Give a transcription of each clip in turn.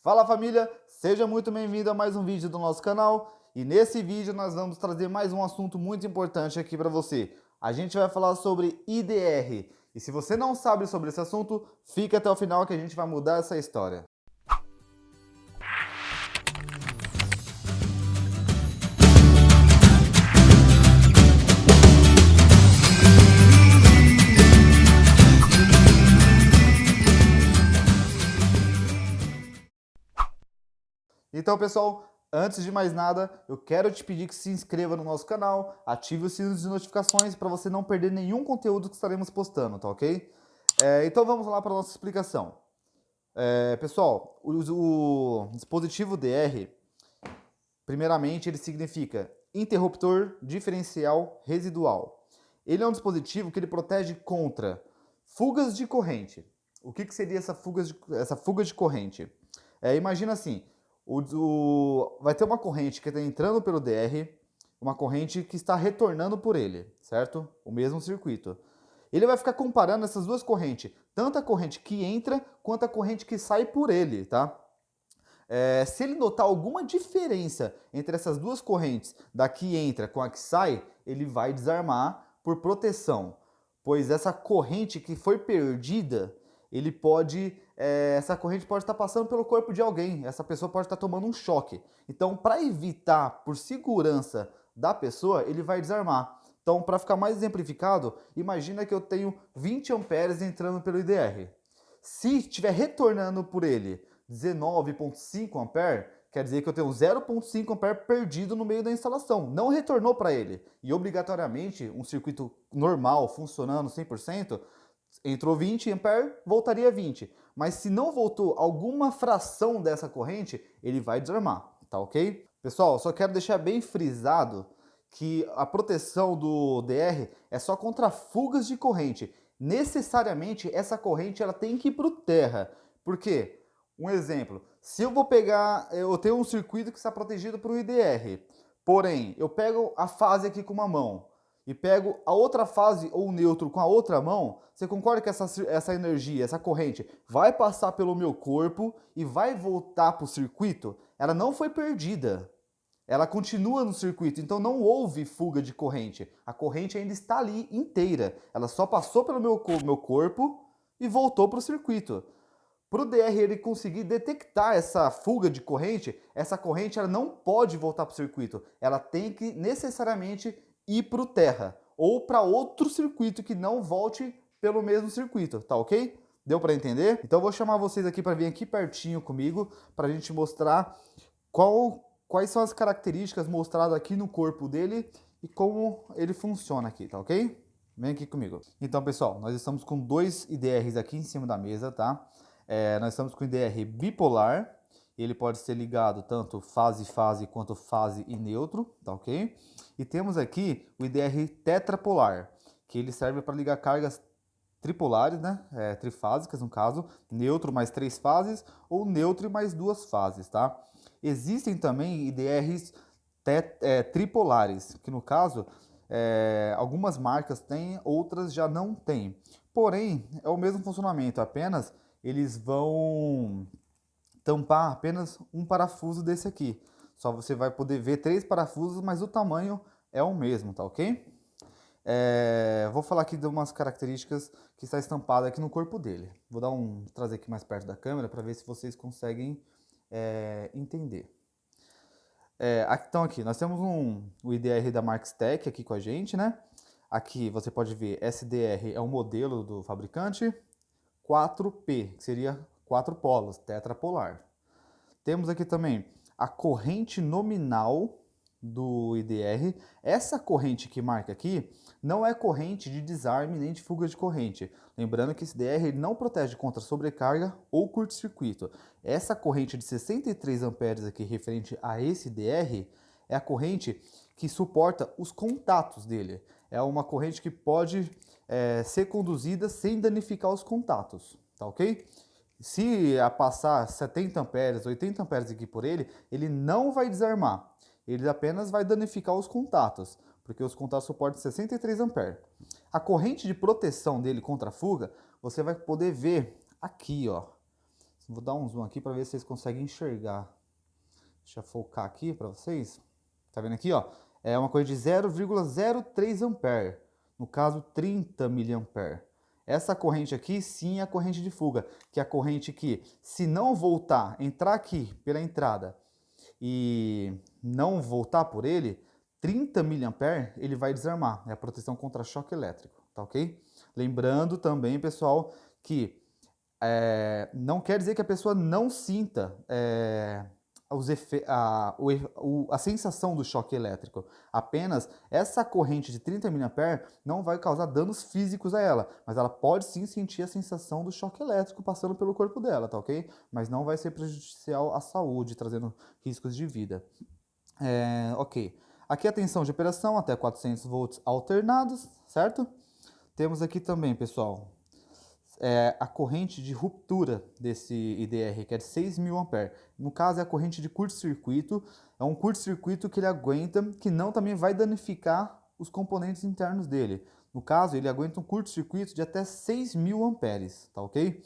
Fala família, seja muito bem-vindo a mais um vídeo do nosso canal e nesse vídeo nós vamos trazer mais um assunto muito importante aqui para você. A gente vai falar sobre IDR e se você não sabe sobre esse assunto, fica até o final que a gente vai mudar essa história. Então, pessoal, antes de mais nada, eu quero te pedir que se inscreva no nosso canal, ative o sino de notificações para você não perder nenhum conteúdo que estaremos postando, tá ok? Então vamos lá para a nossa explicação. Pessoal, o dispositivo DR, primeiramente, ele significa interruptor diferencial residual. Ele é um dispositivo que ele protege contra fugas de corrente. O que seria essa fuga de corrente? Imagina assim, vai ter uma corrente que está entrando pelo DR, uma corrente que está retornando por ele, certo? O mesmo circuito. Ele vai ficar comparando essas duas correntes, tanto a corrente que entra quanto a corrente que sai por ele, tá? Se ele notar alguma diferença entre essas duas correntes, da que entra com a que sai, ele vai desarmar por proteção, pois essa corrente que foi perdida, essa corrente pode estar passando pelo corpo de alguém, essa pessoa pode estar tomando um choque. Então, para evitar, por segurança da pessoa, ele vai desarmar. Então, para ficar mais exemplificado, imagina que eu tenho 20 amperes entrando pelo IDR. Se estiver retornando por ele 19,5 ampere, quer dizer que eu tenho 0,5 ampere perdido no meio da instalação. Não retornou para ele. E obrigatoriamente, um circuito normal, funcionando 100%, entrou 20 ampere, voltaria 20. Mas se não voltou alguma fração dessa corrente, ele vai desarmar, tá ok? Pessoal, só quero deixar bem frisado que a proteção do DR é só contra fugas de corrente. Necessariamente essa corrente ela tem que ir para o terra. Por quê? Um exemplo, se eu tenho um circuito que está protegido por um IDR, porém, eu pego a fase aqui com uma mão e pego a outra fase ou o neutro com a outra mão, você concorda que essa energia, essa corrente, vai passar pelo meu corpo e vai voltar para o circuito? Ela não foi perdida. Ela continua no circuito, então não houve fuga de corrente. A corrente ainda está ali inteira. Ela só passou pelo meu corpo e voltou para o circuito. Para o DR ele conseguir detectar essa fuga de corrente, essa corrente ela não pode voltar para o circuito. Ela tem que necessariamente ir para o terra ou para outro circuito que não volte pelo mesmo circuito, tá ok? Deu para entender? Então eu vou chamar vocês aqui para vir aqui pertinho comigo para a gente mostrar quais são as características mostradas aqui no corpo dele e como ele funciona aqui, tá ok? Vem aqui comigo. Então, pessoal, nós estamos com dois IDRs aqui em cima da mesa, tá? Nós estamos com o IDR bipolar, ele pode ser ligado tanto fase-fase quanto fase e neutro, tá ok? E temos aqui o IDR tetrapolar, que ele serve para ligar cargas tripolares, né? Trifásicas no caso, neutro mais 3 fases ou neutro e mais 2 fases, tá? Existem também IDRs tripolares, que no caso, algumas marcas têm, outras já não têm. Porém, é o mesmo funcionamento, apenas eles vão tampar apenas um parafuso desse aqui. Só você vai poder ver 3 parafusos, mas o tamanho é o mesmo, tá ok? Vou falar aqui de umas características que está estampada aqui no corpo dele. Vou trazer aqui mais perto da câmera para ver se vocês conseguem entender. Então aqui, nós temos o IDR da Markstech aqui com a gente, né? Aqui você pode ver, SDR é o modelo do fabricante, 4P, que seria 4 polos, tetrapolar. Temos aqui também a corrente nominal do IDR. Essa corrente que marca aqui não é corrente de desarme nem de fuga de corrente. Lembrando que esse IDR não protege contra sobrecarga ou curto-circuito. Essa corrente de 63 amperes aqui referente a esse IDR é a corrente que suporta os contatos dele. É uma corrente que pode ser conduzida sem danificar os contatos, tá ok? Se passar 70 amperes, 80 amperes aqui por ele, ele não vai desarmar. Ele apenas vai danificar os contatos, porque os contatos suportam 63 amperes. A corrente de proteção dele contra a fuga, você vai poder ver aqui, ó. Vou dar um zoom aqui para ver se vocês conseguem enxergar. Deixa eu focar aqui para vocês. Tá vendo aqui, ó? É uma corrente de 0,03 ampere. No caso, 30 miliampere. Essa corrente aqui, sim, é a corrente de fuga, que é a corrente que, se não voltar, entrar aqui pela entrada e não voltar por ele, 30 miliampere, ele vai desarmar. É a proteção contra choque elétrico, tá ok? Lembrando também, pessoal, que não quer dizer que a pessoa não sinta a sensação do choque elétrico. Apenas essa corrente de 30 miliampere não vai causar danos físicos a ela, mas ela pode sim sentir a sensação do choque elétrico passando pelo corpo dela, tá ok? Mas não vai ser prejudicial à saúde, trazendo riscos de vida. Ok. Aqui a tensão de operação até 400 volts alternados, certo? Temos aqui também, pessoal, a corrente de ruptura desse IDR, que é de 6.000 ampere. No caso, é a corrente de curto-circuito. É um curto-circuito que ele aguenta, que não também vai danificar os componentes internos dele. No caso, ele aguenta um curto-circuito de até 6.000 amperes, tá ok?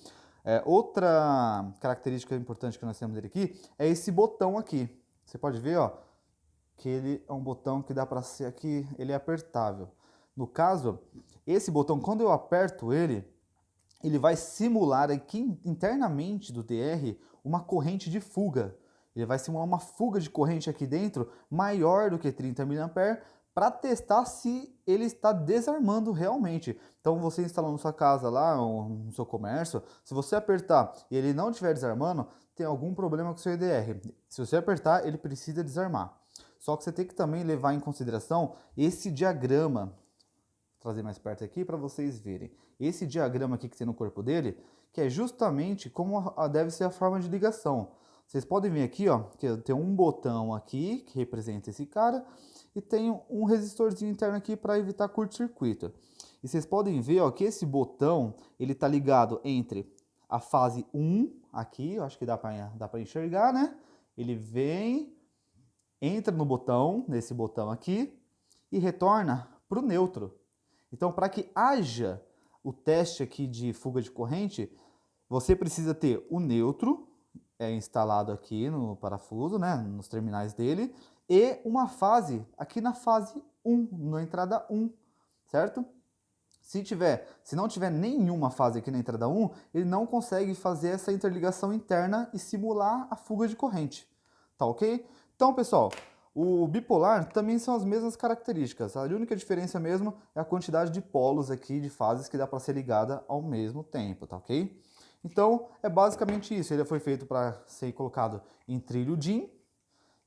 Outra característica importante que nós temos dele aqui é esse botão aqui. Você pode ver, ó, que ele é um botão que dá para ser aqui, ele é apertável. No caso, esse botão, quando eu aperto ele vai simular aqui internamente do DR uma corrente de fuga. Ele vai simular uma fuga de corrente aqui dentro maior do que 30 miliampere para testar se ele está desarmando realmente. Então você instalando na sua casa lá, ou no seu comércio, se você apertar e ele não estiver desarmando, tem algum problema com o seu IDR. Se você apertar, ele precisa desarmar. Só que você tem que também levar em consideração esse diagrama. Vou trazer mais perto aqui para vocês verem. Esse diagrama aqui que tem no corpo dele, que é justamente como deve ser a forma de ligação. Vocês podem ver aqui, ó, que tem um botão aqui que representa esse cara e tem um resistorzinho interno aqui para evitar curto-circuito. E vocês podem ver, ó, que esse botão ele está ligado entre a fase 1 aqui, eu acho que dá para enxergar, né? Ele vem, entra no botão, nesse botão aqui e retorna para o neutro. Então, para que haja o teste aqui de fuga de corrente, você precisa ter o neutro instalado aqui no parafuso, né, nos terminais dele, e uma fase aqui na fase 1, na entrada 1, certo? Se não tiver nenhuma fase aqui na entrada 1, ele não consegue fazer essa interligação interna e simular a fuga de corrente, tá ok? Então, pessoal, o bipolar também são as mesmas características. A única diferença mesmo é a quantidade de polos aqui, de fases que dá para ser ligada ao mesmo tempo, tá ok? Então, é basicamente isso. Ele foi feito para ser colocado em trilho DIN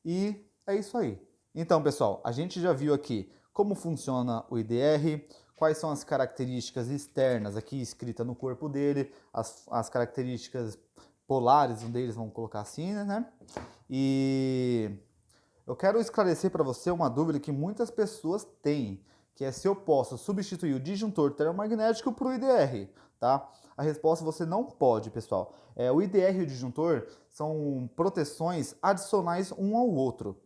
e é isso aí. Então, pessoal, a gente já viu aqui como funciona o IDR, quais são as características externas aqui escritas no corpo dele, as características polares, um deles, vamos colocar assim, né? E eu quero esclarecer para você uma dúvida que muitas pessoas têm, que é se eu posso substituir o disjuntor termomagnético por o IDR, tá? A resposta você não pode, pessoal. O IDR e o disjuntor são proteções adicionais um ao outro.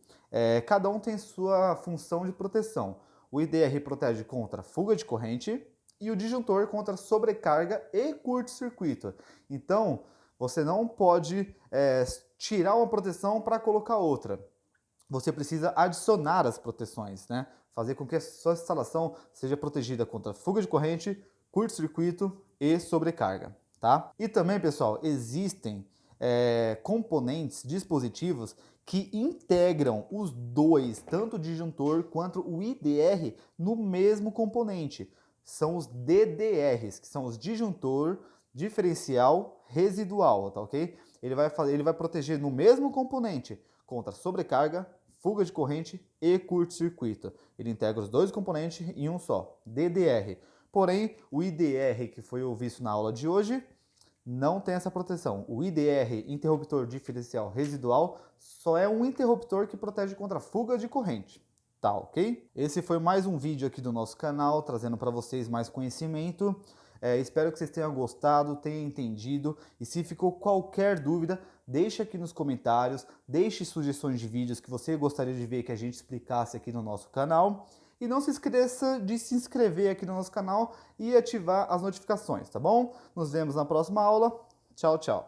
Cada um tem sua função de proteção. O IDR protege contra fuga de corrente e o disjuntor contra sobrecarga e curto-circuito. Então, você não pode tirar uma proteção para colocar outra. Você precisa adicionar as proteções, né? Fazer com que a sua instalação seja protegida contra fuga de corrente, curto-circuito e sobrecarga, tá? E também, pessoal, existem componentes, dispositivos que integram os dois, tanto o disjuntor quanto o IDR, no mesmo componente. São os DDRs, que são os disjuntor diferencial residual, tá ok? Ele vai proteger no mesmo componente contra sobrecarga, fuga de corrente e curto-circuito. Ele integra os dois componentes em um só, DDR. Porém, o IDR, que foi visto na aula de hoje, não tem essa proteção. O IDR, interruptor diferencial residual, só é um interruptor que protege contra fuga de corrente. Tá, ok? Esse foi mais um vídeo aqui do nosso canal, trazendo para vocês mais conhecimento. Espero que vocês tenham gostado, tenham entendido. E se ficou qualquer dúvida, deixe aqui nos comentários, deixe sugestões de vídeos que você gostaria de ver que a gente explicasse aqui no nosso canal. E não se esqueça de se inscrever aqui no nosso canal e ativar as notificações, tá bom? Nos vemos na próxima aula. Tchau, tchau.